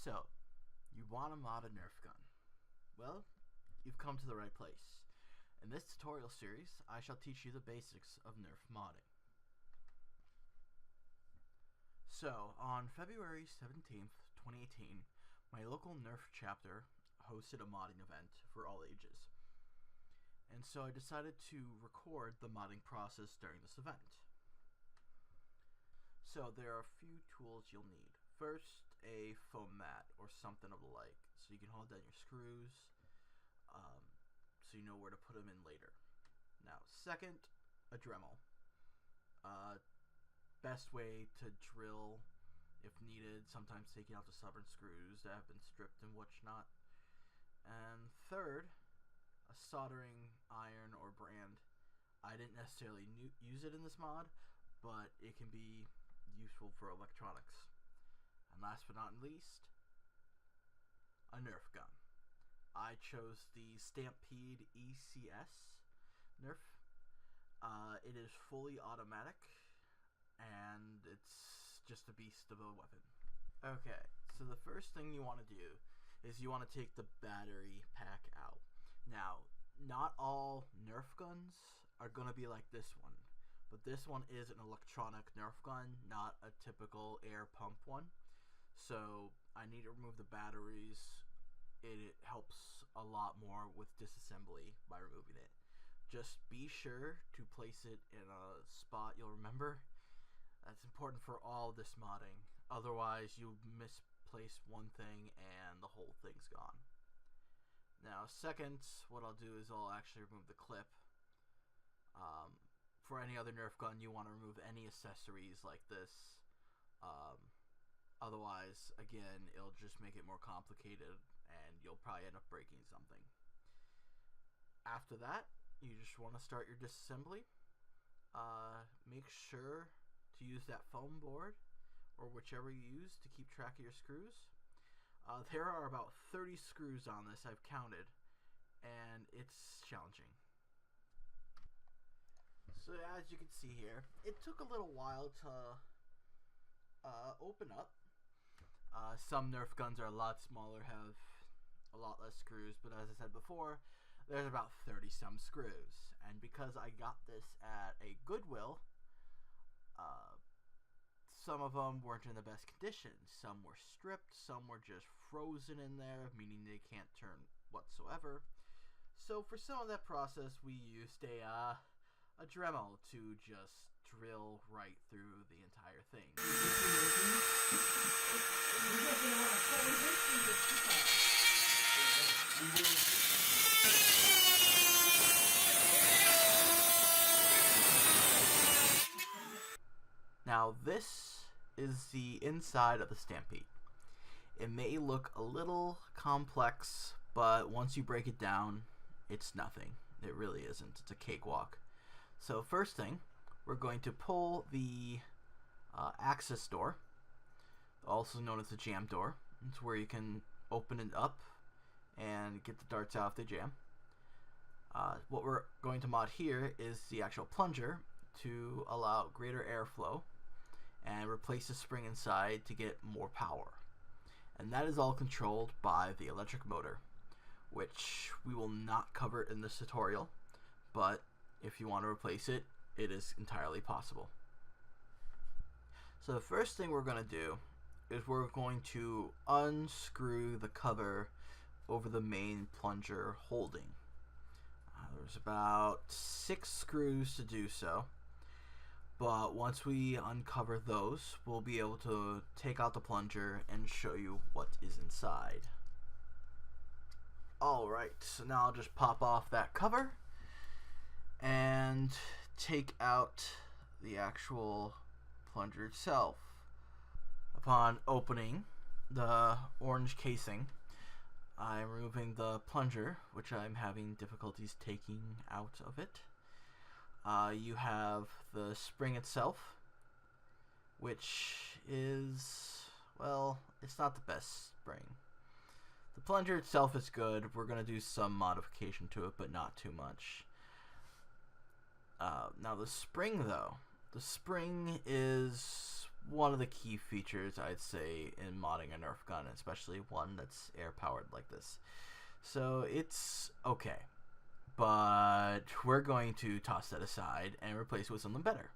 So, you want to mod a Nerf gun? Well, you've come to the right place. In this tutorial series, I shall teach you the basics of Nerf modding. So, on February 17th, 2018, my local Nerf chapter hosted a modding event for all ages. And so I decided to record the modding process during this event. So there are a few tools you'll need. First, a foam mat or something of the like, so you can hold down your screws, so you know where to put them in later. Now, second, a Dremel. Best way to drill if needed, sometimes taking out the stubborn screws that have been stripped and whatnot. And third, a soldering iron or brand. I didn't necessarily use it in this mod, but it can be useful for electronics. And last but not least, a Nerf gun. I chose the Stampede ECS Nerf. It is fully automatic, and it's just a beast of a weapon. Okay, so the first thing you want to do is you want to take the battery pack out. Now, not all Nerf guns are going to be like this one, but this one is an electronic Nerf gun, not a typical air pump one. So I need to remove the batteries. It helps a lot more with disassembly by removing it. Just be sure to place it in a spot you'll remember. That's important for all this modding. Otherwise, you misplace one thing and the whole thing's gone. Now, second, what I'll do is I'll actually remove the clip. For any other Nerf gun, you want to remove any accessories like this. Otherwise, again, it'll just make it more complicated and you'll probably end up breaking something. After that, you just want to start your disassembly. Make sure to use that foam board or whichever you use to keep track of your screws. There are about 30 screws on this, I've counted, and it's challenging. So as you can see here, it took a little while to open up. Some Nerf guns are a lot smaller, have a lot less screws, but as I said before, there's about 30 some screws. And because I got this at a Goodwill, some of them weren't in the best condition. Some were stripped, some were just frozen in there, meaning they can't turn whatsoever. So for some of that process, we used a Dremel to just drill right through the entire thing. Now this is the inside of the Stampede. It may look a little complex, but once you break it down, it's nothing. It really isn't. It's a cakewalk. So first thing, we're going to pull the access door, also known as the jam door. It's where you can open it up and get the darts out if they jam. What we're going to mod here is the actual plunger to allow greater airflow and replace the spring inside to get more power. And that is all controlled by the electric motor, which we will not cover in this tutorial, but if you want to replace it, it is entirely possible. So the first thing we're going to do is we're going to unscrew the cover over the main plunger holding. There's about 6 screws to do so, but once we uncover those, we'll be able to take out the plunger and show you what is inside. Alright, so now I'll just pop off that cover and take out the actual plunger itself. Upon opening the orange casing, I'm removing the plunger, which I'm having difficulties taking out of it. You have the spring itself, which is, well, it's not the best spring. The plunger itself is good. We're going to do some modification to it, but not too much. Now the spring, though. The spring is one of the key features, I'd say, in modding a Nerf gun, especially one that's air-powered like this. So it's okay, but we're going to toss that aside and replace it with something better.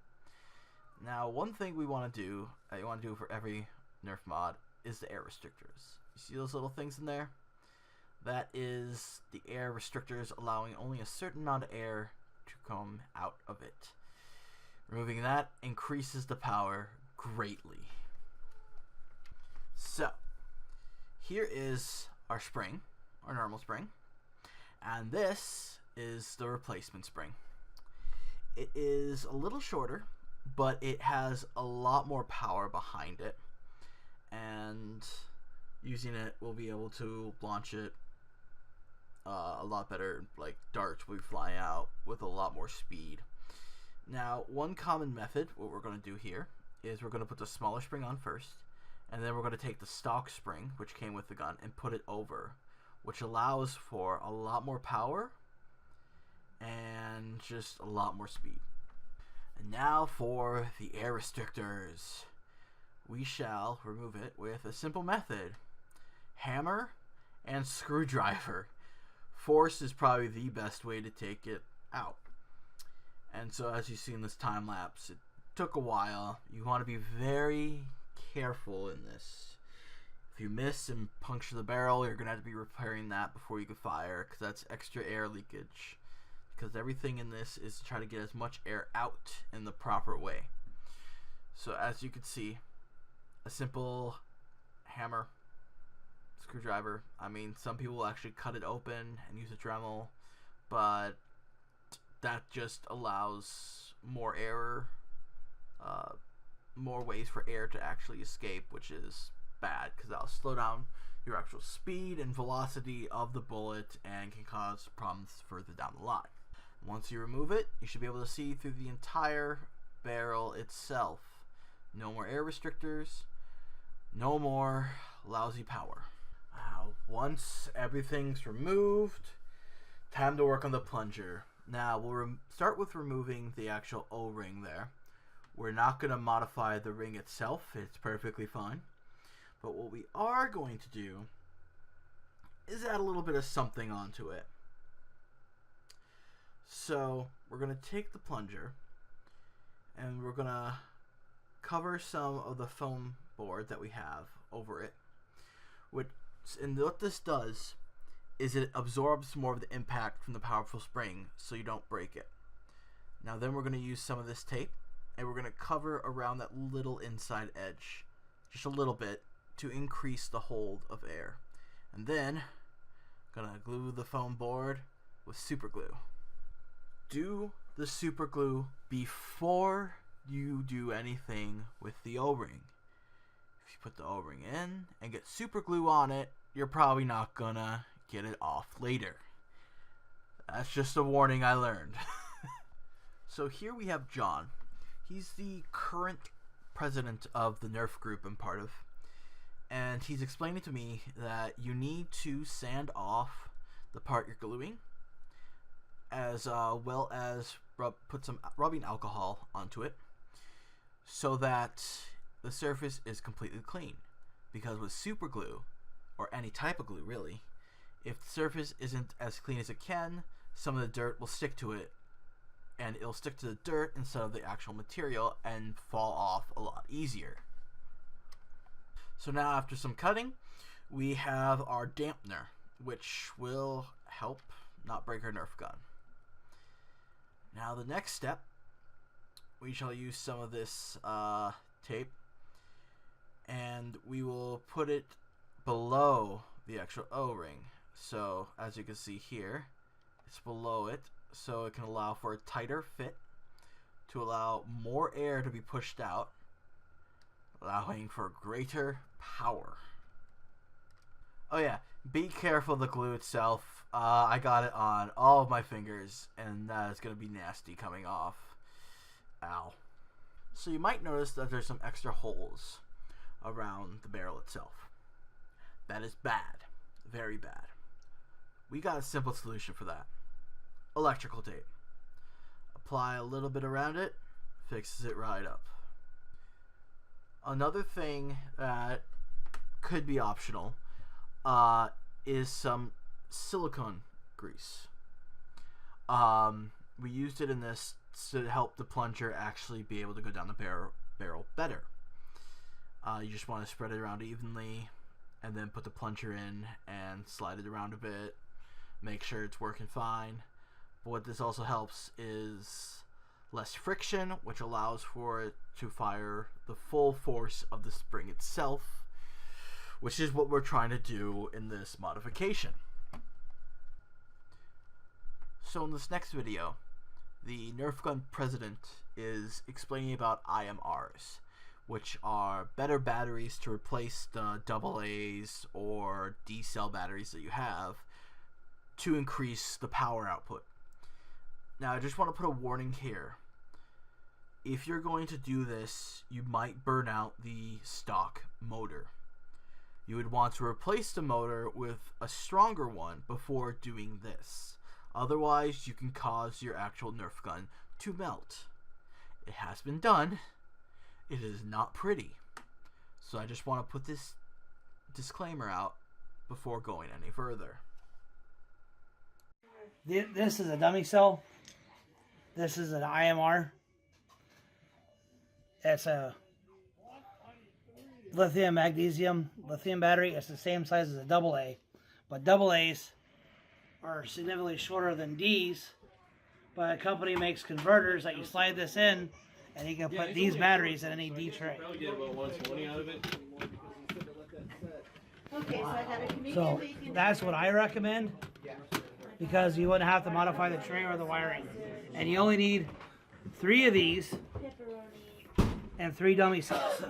Now, one thing we want to do, that you want to do for every Nerf mod, is the air restrictors. You see those little things in there? That is the air restrictors, allowing only a certain amount of air to come out of it. Removing that increases the power greatly. So, here is our spring, our normal spring, and this is the replacement spring. It is a little shorter, but it has a lot more power behind it, and using it, we'll be able to launch it a lot better. Like darts will fly out with a lot more speed. Now, one common method, what we're going to do here, is we're going to put the smaller spring on first, and then we're going to take the stock spring, which came with the gun, and put it over, which allows for a lot more power and just a lot more speed. And now for the air restrictors. We shall remove it with a simple method: hammer and screwdriver. Force is probably the best way to take it out. And so, as you see in this time lapse, it took a while. You want to be very careful in this. If you miss and puncture the barrel, you're going to have to be repairing that before you can fire, because that's extra air leakage. Because everything in this is to try to get as much air out in the proper way. So as you can see, a simple hammer, screwdriver. I mean, some people will actually cut it open and use a Dremel, but that just allows more air, more ways for air to actually escape, which is bad, because that'll slow down your actual speed and velocity of the bullet and can cause problems further down the line. Once you remove it, you should be able to see through the entire barrel itself. No more air restrictors, no more lousy power. Once everything's removed, time to work on the plunger. Now, we'll start with removing the actual O-ring there. We're not going to modify the ring itself, it's perfectly fine. But what we are going to do is add a little bit of something onto it. So, we're going to take the plunger and we're going to cover some of the foam board that we have over it. And what this does is it absorbs more of the impact from the powerful spring so you don't break it. Now then we're going to use some of this tape and we're going to cover around that little inside edge just a little bit to increase the hold of air. And then I'm going to glue the foam board with super glue. Do the super glue before you do anything with the O-ring. If you put the O-ring in and get super glue on it, you're probably not gonna get it off later. That's just a warning I learned. So here we have John. He's the current president of the Nerf group I'm part of, and he's explaining to me that you need to sand off the part you're gluing, as well as put some rubbing alcohol onto it so that the surface is completely clean. Because with super glue, or any type of glue really, if the surface isn't as clean as it can, some of the dirt will stick to it, and it'll stick to the dirt instead of the actual material and fall off a lot easier. So now, after some cutting, we have our dampener, which will help not break our Nerf gun. Now the next step, we shall use some of this tape, and we will put it below the actual O-ring. So as you can see here, it's below it, so it can allow for a tighter fit to allow more air to be pushed out, allowing for greater power. Oh yeah, be careful of the glue itself. I got it on all of my fingers, and that is going to be nasty coming off. Ow. So you might notice that there's some extra holes around the barrel itself. That is bad. Very bad. We got a simple solution for that. Electrical tape. Apply a little bit around it, fixes it right up. Another thing that could be optional is some silicone grease. We used it in this to help the plunger actually be able to go down the barrel better. You just want to spread it around evenly and then put the plunger in and slide it around a bit. Make sure it's working fine. But what this also helps is less friction, which allows for it to fire the full force of the spring itself, which is what we're trying to do in this modification. So in this next video, the Nerf gun president is explaining about IMRs, which are better batteries to replace the AA's or D cell batteries that you have to increase the power output. Now I just want to put a warning here. If you're going to do this, you might burn out the stock motor. You would want to replace the motor with a stronger one before doing this. Otherwise, you can cause your actual Nerf gun to melt. It has been done. It is not pretty. So I just want to put this disclaimer out before going any further. This is a dummy cell. This is an IMR. It's a lithium battery. It's the same size as a AA, but AA's are significantly shorter than D's. But a company makes converters that you slide this in, and you can put these batteries in any D tray. So that's what I recommend, because you wouldn't have to modify the tray or the wiring, and you only need 3 of these and 3 dummy cells.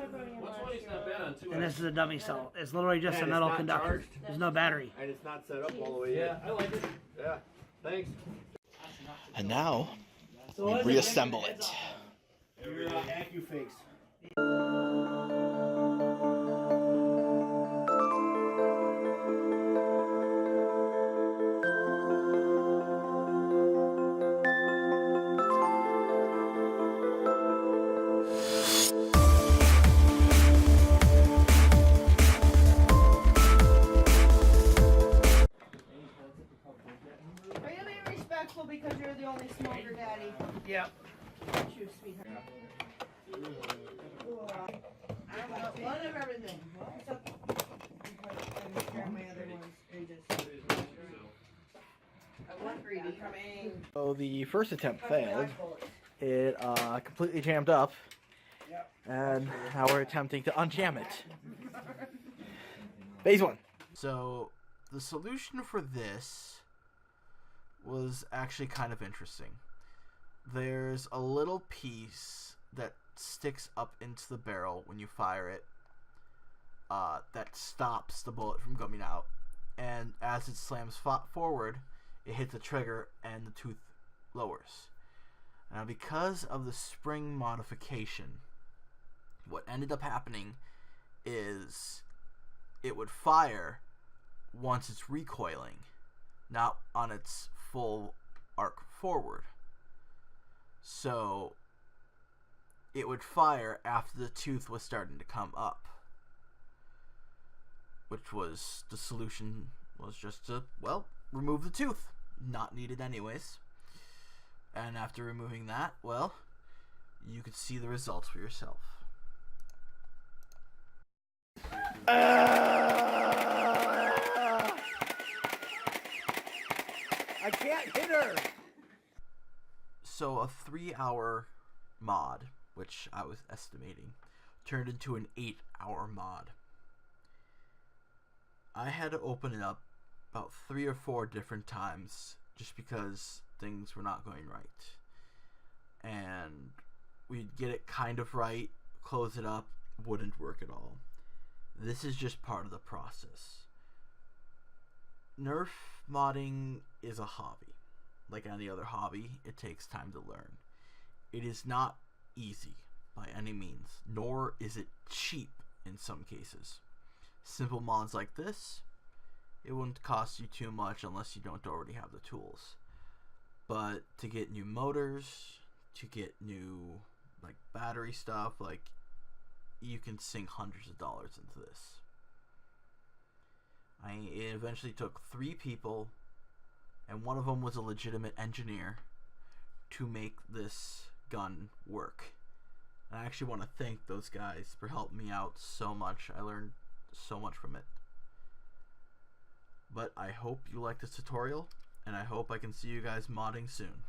And this is a dummy cell. It's literally just a metal conductor. There's no battery. And it's not set up all the way in. Yeah, I like it. Yeah, thanks. And now, we reassemble it. Your AccuFix. Because you're the only smoker, Daddy. Yep. True, sweetheart. I want one of everything. So the first attempt failed. It completely jammed up, and now we're attempting to unjam it. Phase 1. So the solution for this was actually kind of interesting. There's a little piece that sticks up into the barrel when you fire it that stops the bullet from coming out, and as it slams forward, it hits the trigger and the tooth lowers. Now, because of the spring modification, what ended up happening is it would fire once it's recoiling, not on its full arc forward. So it would fire after the tooth was starting to come up, which was the solution, was just to, well, remove the tooth. Not needed anyways. And after removing that, well, you could see the results for yourself. I can't hit her! So a 3-hour mod, which I was estimating, turned into an 8-hour mod. I had to open it up about 3 or 4 different times just because things were not going right. And we'd get it kind of right, close it up, wouldn't work at all. This is just part of the process. Nerf modding is a hobby. Like any other hobby, it takes time to learn. It is not easy by any means, nor is it cheap in some cases. Simple mods like this, it wouldn't cost you too much unless you don't already have the tools. But to get new motors, to get new like battery stuff, like you can sink hundreds of dollars into this. It eventually took 3 people, and one of them was a legitimate engineer, to make this gun work. And I actually want to thank those guys for helping me out so much. I learned so much from it. But I hope you like this tutorial, and I hope I can see you guys modding soon.